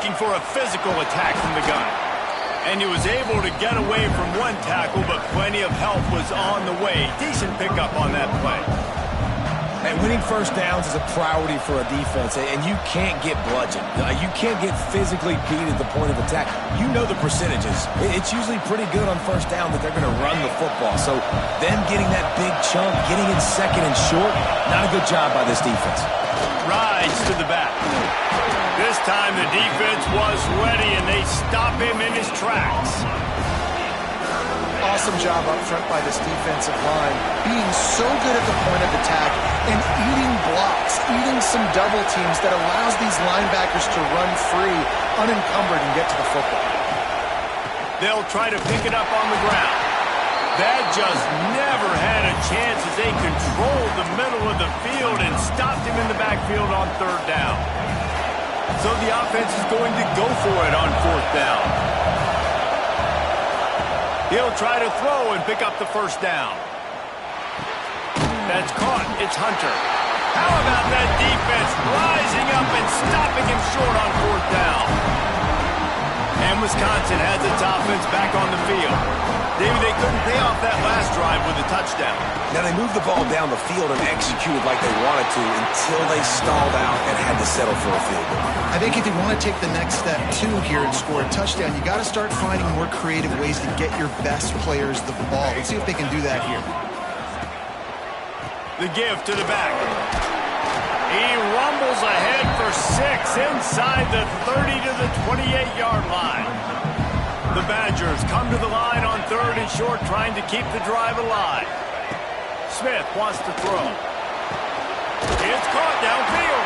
looking for a physical attack from the gun. And he was able to get away from one tackle, but plenty of help was on the way. Decent pickup on that play. And winning first downs is a priority for a defense, and you can't get bludgeoned. You can't get physically beat at the point of attack. You know the percentages. It's usually pretty good on first down that they're going to run the football. So them getting that big chunk, getting in second and short, not a good job by this defense. Rides to the back. This time the defense was ready, and they stop him in his tracks. Awesome job up front by this defensive line, being so good at the point of attack and eating blocks, eating some double teams that allows these linebackers to run free, unencumbered, and get to the football. They'll try to pick it up on the ground. That just never had a chance as they controlled the middle of the field and stopped him in the backfield on third down. So the offense is going to go for it on fourth down. He'll try to throw and pick up the first down. That's caught. It's Hunter. How about that defense rising up and stopping him short on fourth down? And Wisconsin has its offense back on the field. David, they couldn't pay off that last drive with a touchdown. Now, they moved the ball down the field and executed like they wanted to until they stalled out and had to settle for a field goal. I think if they want to take the next step, too, here and score a touchdown, you got to start finding more creative ways to get your best players the ball. Let's see if they can do that here. The give to the back. He rumbles ahead for 6 inside the 30 to the 28-yard line. The Badgers come to the line on third and short, trying to keep the drive alive. Smith wants to throw. It's caught downfield.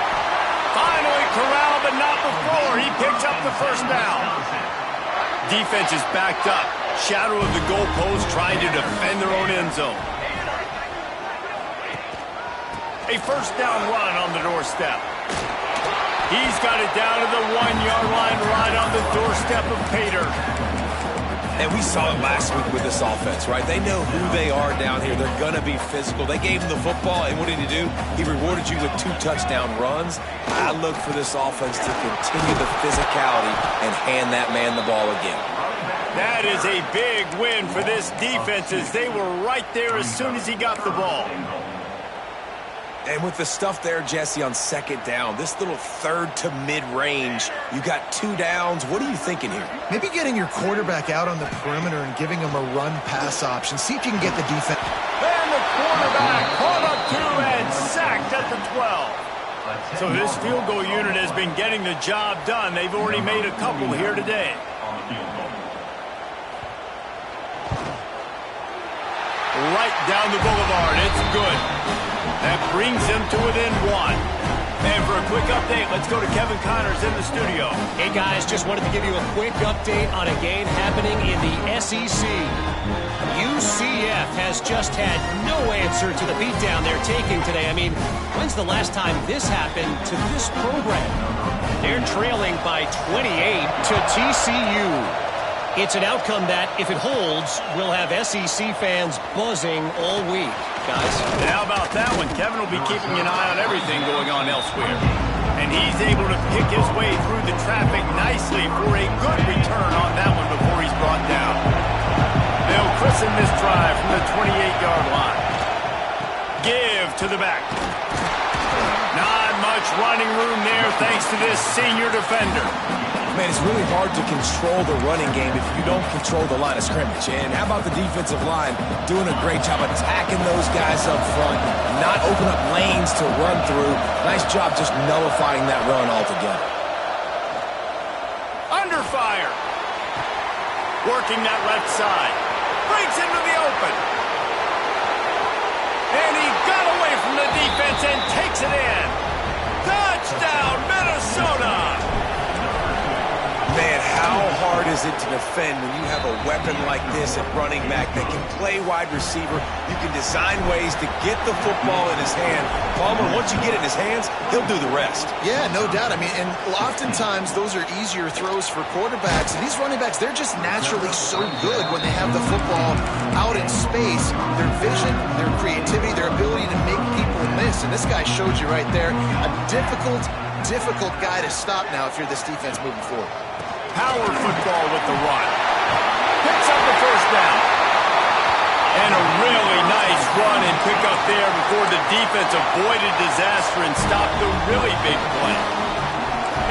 Finally corralled, but not before. He picks up the first down. Defense is backed up. Shadow of the goalpost, trying to defend their own end zone. A first down run on the doorstep. He's got it down to the 1-yard line, right on the doorstep of Pater. And we saw it last week with this offense, right? They know who they are down here. They're going to be physical. They gave him the football, and what did he do? He rewarded you with 2 touchdown runs. I look for this offense to continue the physicality and hand that man the ball again. That is a big win for this defense, as they were right there as soon as he got the ball. And with the stuff there, Jesse, on second down, this little third to mid-range, you got 2 downs. What are you thinking here? Maybe getting your quarterback out on the perimeter and giving him a run-pass option. See if you can get the defense. And the quarterback caught up to and sacked at the 12. So this field goal unit has been getting the job done. They've already made a couple here today. Right down the boulevard. It's good. That brings him to within 1. And for a quick update, let's go to Kevin Connors in the studio. Hey, guys, just wanted to give you a quick update on a game happening in the SEC. UCF has just had no answer to the beatdown they're taking today. I mean, when's the last time this happened to this program? They're trailing by 28 to TCU. It's an outcome that, if it holds, will have SEC fans buzzing all week, guys. And how about that one? Kevin will be keeping an eye on everything going on elsewhere. And he's able to pick his way through the traffic nicely for a good return on that one before he's brought down. They'll christen this drive from the 28-yard line. Give to the back. Not much running room there thanks to this senior defender. Man, it's really hard to control the running game if you don't control the line of scrimmage. And how about the defensive line doing a great job attacking those guys up front, not open up lanes to run through. Nice job just nullifying that run altogether. Under fire. Working that left side. Breaks into the open. And he got away from the defense and takes it in. Touchdown, Minnesota! Man, how hard is it to defend when you have a weapon like this at running back that can play wide receiver? You can design ways to get the football in his hand Palmer, once you get it in his hands, he'll do the rest. Yeah, no doubt. I mean, and oftentimes those are easier throws for quarterbacks. And these running backs, they're just naturally so good when they have the football out in space. Their vision, their creativity, their ability to make people miss. And this guy showed you right there, a difficult guy to stop now if you're this defense moving forward. Power football with the run. Picks up the first down. And a really nice run and pick up there before the defense avoided disaster and stopped the really big play.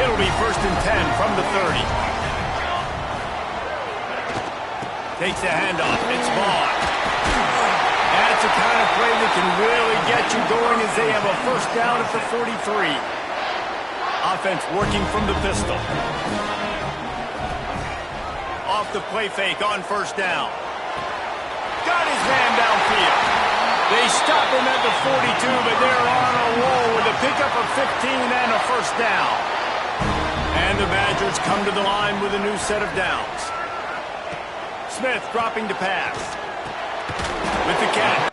It'll be 1st and 10 from the 30. Takes the handoff. It's Vaughn. That's the kind of play that can really get you going as they have a first down at the 43. Offense working from the pistol. Off the play fake on first down. Got his man downfield. They stop him at the 42, but they're on a roll with a pickup of 15 and a first down. And the Badgers come to the line with a new set of downs. Smith dropping to pass. With the catch.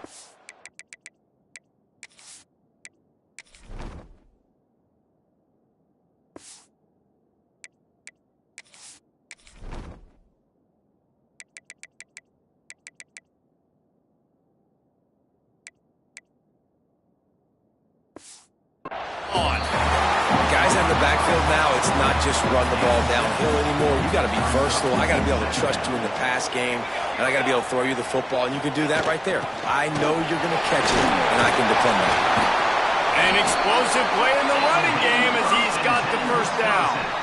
Backfield now, it's not just run the ball downhill anymore. You got to be versatile. I got to be able to trust you in the pass game, and I got to be able to throw you the football, and you can do that right there. I know you're going to catch it, and I can depend on it. An explosive play in the running game as he's got the first down.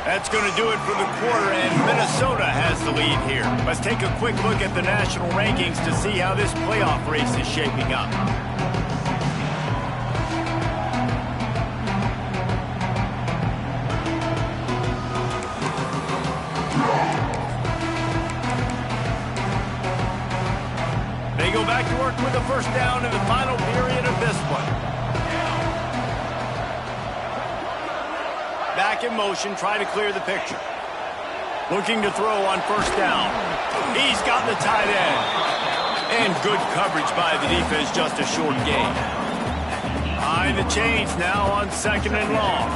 That's going to do it for the quarter, and Minnesota has the lead here. Let's take a quick look at the national rankings to see how this playoff race is shaping up. They go back to work with the first down in the final period of this one. Back in motion, trying to clear the picture. Looking to throw on first down. He's got the tight end. And good coverage by the defense, just a short gain. Behind the chains now on 2nd and long.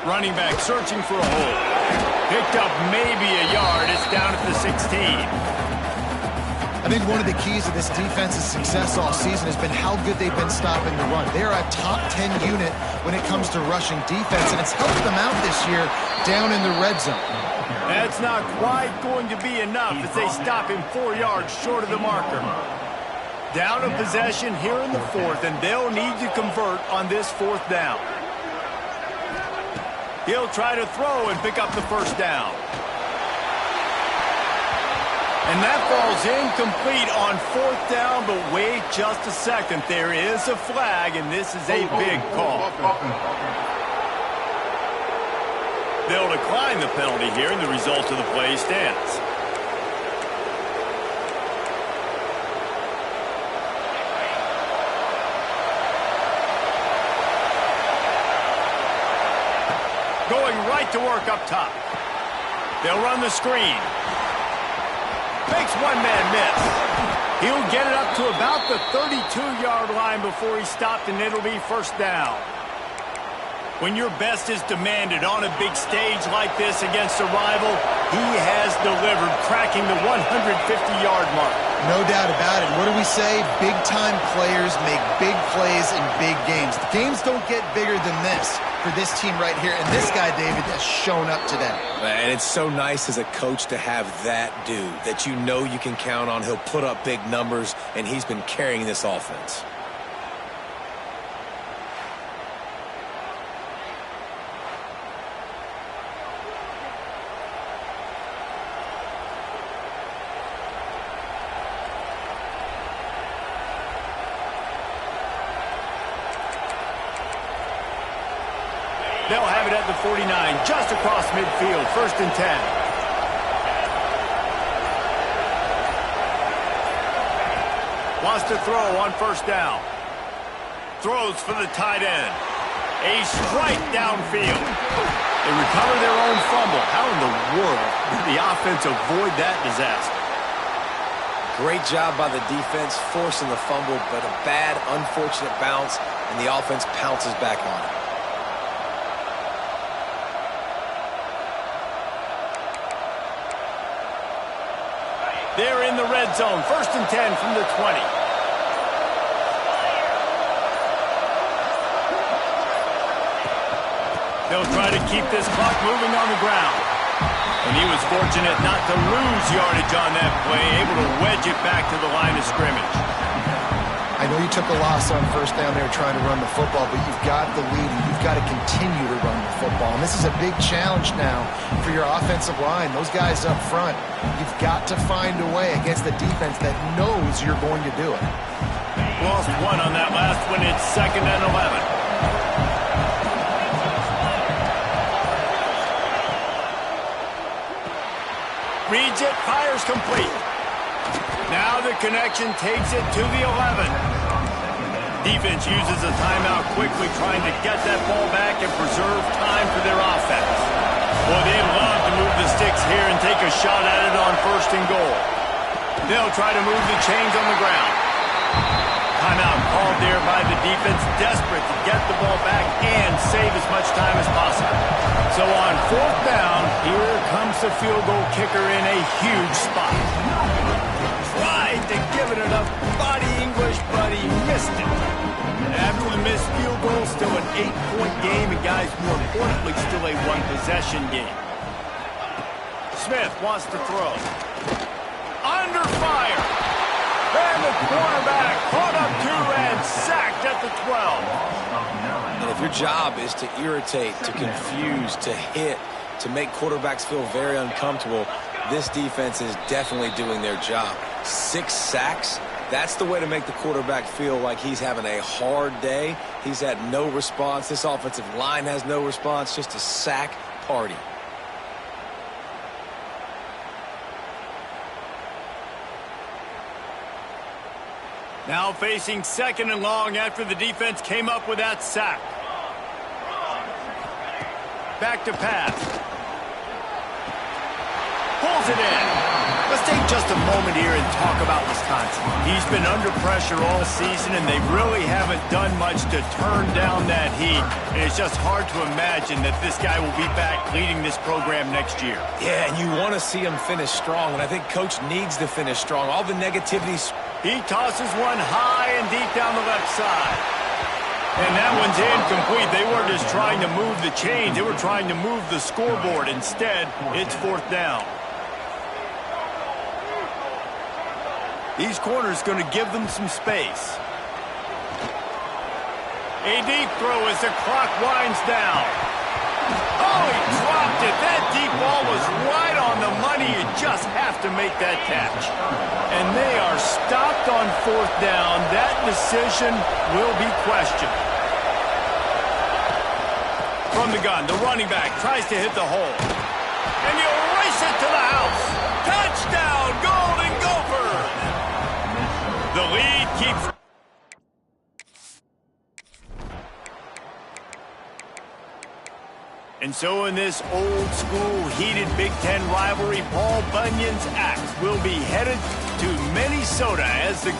Running back searching for a hole. Picked up maybe a yard. It's down at the 16. I think one of the keys of this defense's success all season has been how good they've been stopping the run. They're a top 10 unit when it comes to rushing defense, and it's helped them out this year down in the red zone. That's not quite going to be enough as they stop him 4 yards short of the marker. Down a possession here in the 4th, and they'll need to convert on this 4th down. He'll try to throw and pick up the first down. And that falls incomplete on 4th down, but wait just a second. There is a flag, and this is a big call. They'll decline the penalty here, and the result of the play stands. Going right to work up top. They'll run the screen. Makes one man miss. He'll get it up to about the 32-yard line before he's stopped, and it'll be first down. When your best is demanded on a big stage like this against a rival, he has delivered, cracking the 150-yard mark. No doubt about it. What do we say? Big-time players make big plays in big games. The games don't get bigger than this for this team right here, and this guy, David, has shown up today. And it's so nice as a coach to have that dude that you know you can count on. He'll put up big numbers, and he's been carrying this offense. They'll have it at the 49, just across midfield, 1st and 10. Wants to throw on first down. Throws for the tight end. A strike downfield. They recover their own fumble. How in the world did the offense avoid that disaster? Great job by the defense forcing the fumble, but a bad, unfortunate bounce, and the offense pounces back on it. They're in the red zone. 1st and 10 from the 20. They'll try to keep this clock moving on the ground. And he was fortunate not to lose yardage on that play, able to wedge it back to the line of scrimmage. I know you took a loss on 1st down there trying to run the football, but you've got the lead, and you've got to continue to run the football. And this is a big challenge now for your offensive line. Those guys up front, you've got to find a way against the defense that knows you're going to do it. Lost one on that last one. It's 2nd and 11. Reads it, fires complete. Now the connection takes it to the 11. Defense uses a timeout quickly, trying to get that ball back and preserve time for their offense. Boy, they love to move the sticks here and take a shot at it on 1st and goal. They'll try to move the chains on the ground. Timeout called there by the defense, desperate to get the ball back and save as much time as possible. So on 4th down, here comes the field goal kicker in a huge spot. Tried to give it enough body English, but he missed it. After the missed field goal, still an 8-point game, and guys, more importantly, still a one-possession game. Smith wants to throw. Under fire. And the quarterback caught up to and sacked at the 12. And if your job is to irritate, to confuse, to hit, to make quarterbacks feel very uncomfortable, this defense is definitely doing their job. 6 sacks, that's the way to make the quarterback feel like he's having a hard day. He's had no response. This offensive line has no response, just a sack party. Now facing 2nd and long after the defense came up with that sack. Back to pass. Pulls it in. Let's take just a moment here and talk about Wisconsin. He's been under pressure all season, and they really haven't done much to turn down that heat. And it's just hard to imagine that this guy will be back leading this program next year. Yeah, and you want to see him finish strong, and I think Coach needs to finish strong. All the negativity. He tosses one high and deep down the left side. And that one's incomplete. They weren't just trying to move the chains. They were trying to move the scoreboard. Instead, it's 4th down. These corners going to give them some space. A deep throw as the clock winds down. Oh, he dropped it. That deep ball was right on the money. You just have to make that catch. And they are stopped on 4th down. That decision will be questioned. From the gun, the running back tries to hit the hole. And you race it to the house. Touchdown, Golden Gophers. The lead keeps... And so in this old-school, heated Big Ten rivalry, Paul Bunyan's axe will be headed to Minnesota as the